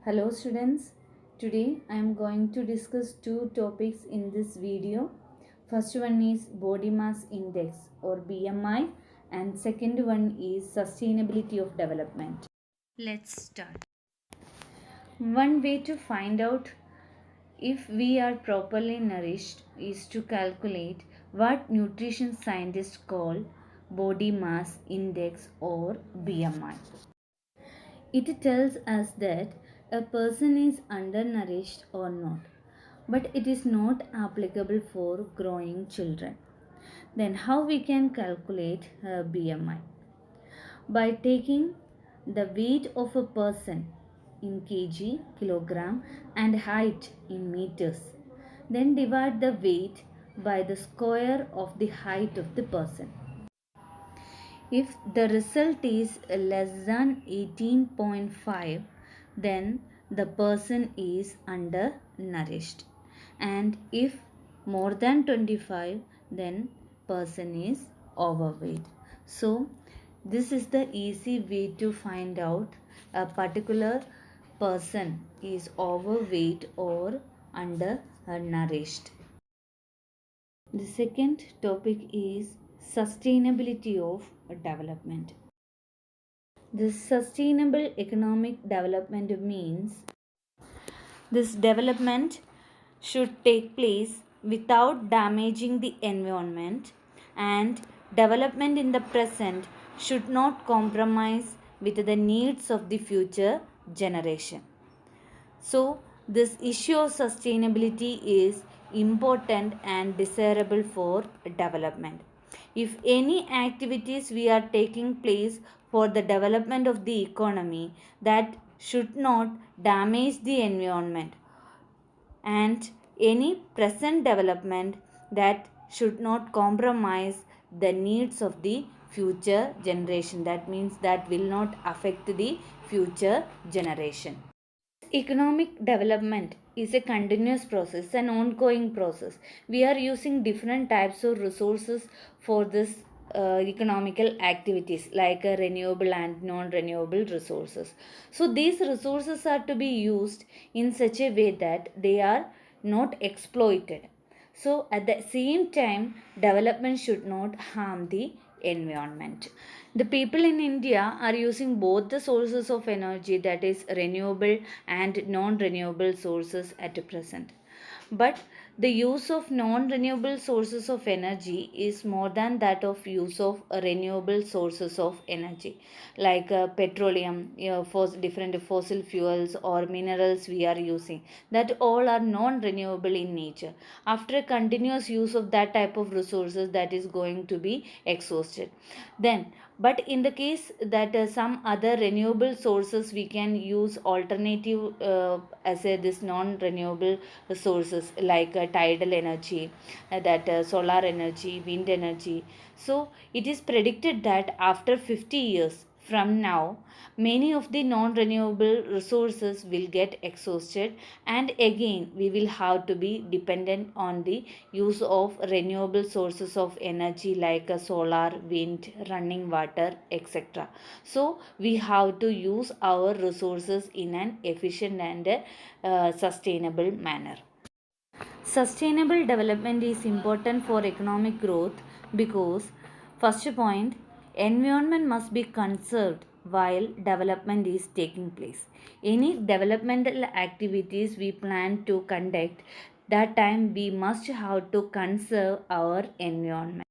Hello students, today I am going to discuss two topics in this video. First one is body mass index or BMI and second one is sustainability of development. Let's start. One way to find out if we are properly nourished is to calculate what nutrition scientists call body mass index or BMI. It tells us that a person is undernourished or not, but it is not applicable for growing children. Then, how we can calculate BMI? By taking the weight of a person in kg, kilogram, and height in meters. Then divide the weight by the square of the height of the person. If the result is less than 18.5, then the person is undernourished. And if more than 25, then person is overweight. So this is the easy way to find out a particular person is overweight or undernourished. The second topic is sustainability of development. This sustainable economic development means this development should take place without damaging the environment, and development in the present should not compromise with the needs of the future generation. So, this issue of sustainability is important and desirable for development. If any activities we are taking place for the development of the economy, that should not damage the environment, and any present development that should not compromise the needs of the future generation. That means that will not affect the future generation. Economic development is a continuous process, an ongoing process. We are using different types of resources for this economical activities like renewable and non-renewable resources. So these resources are to be used in such a way that they are not exploited. So at the same time, development should not harm the environment. The people in India are using both the sources of energy, that is renewable and non-renewable sources at present. But the use of non-renewable sources of energy is more than that of use of renewable sources of energy, like petroleum, for different fossil fuels or minerals we are using. That all are non-renewable in nature. After a continuous use of that type of resources, that is going to be exhausted. Then but in the case that some other renewable sources, we can use alternative as a this non renewable sources like tidal energy, that solar energy, wind energy. So it is predicted that after 50 years from now, many of the non renewable resources will get exhausted, and again we will have to be dependent on the use of renewable sources of energy like solar, wind, running water, etc. So we have to use our resources in an efficient and sustainable manner. Sustainable development is important for economic growth because, first point, environment must be conserved while development is taking place. Any developmental activities we plan to conduct, that time we must have to conserve our environment.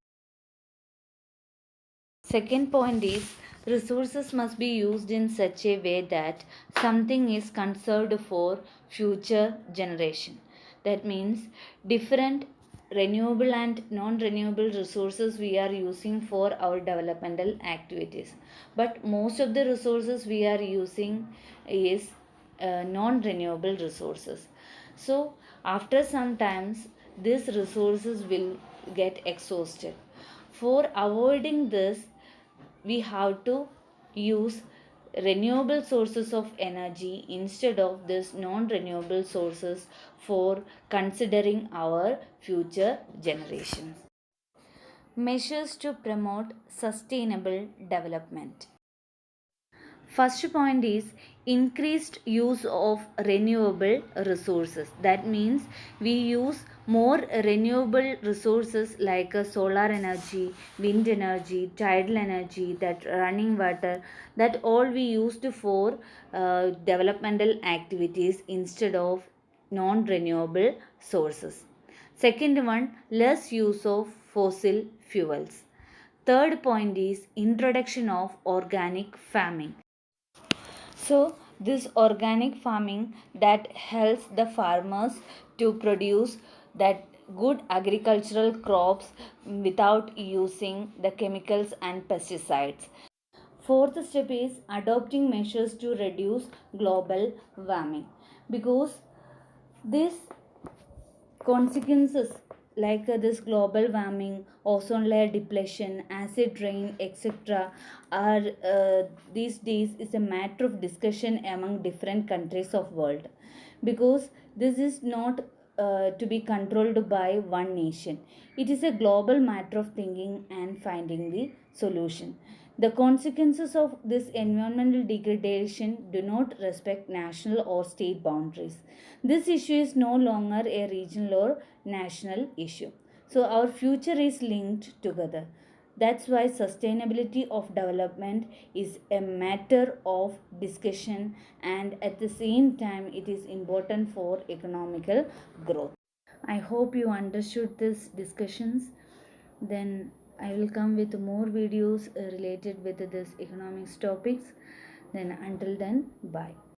Second point is resources must be used in such a way that something is conserved for future generation. That means different renewable and non-renewable resources we are using for our developmental activities. But most of the resources we are using is non-renewable resources. So after some times these resources will get exhausted. For avoiding this, we have to use renewable sources of energy instead of this non-renewable sources for considering our future generations. Measures to promote sustainable development. First point is increased use of renewable resources. That means we use more renewable resources like solar energy, wind energy, tidal energy, that running water, that all we used for developmental activities instead of non-renewable sources. Second one, less use of fossil fuels. Third point is introduction of organic farming. So this organic farming that helps the farmers to produce that good agricultural crops without using the chemicals and pesticides. Fourth step is adopting measures to reduce global warming, because this consequences like this global warming, ozone layer depletion, acid rain, etc., are these days is a matter of discussion among different countries of world, because this is not to be controlled by one nation. It is a global matter of thinking and finding the solution. The consequences of this environmental degradation do not respect national or state boundaries. This issue is no longer a regional or national issue. So, our future is linked together. That's why sustainability of development is a matter of discussion, and at the same time, it is important for economical growth. I hope you understood these discussions. Then I will come with more videos related with this economics topics. Then until then, bye.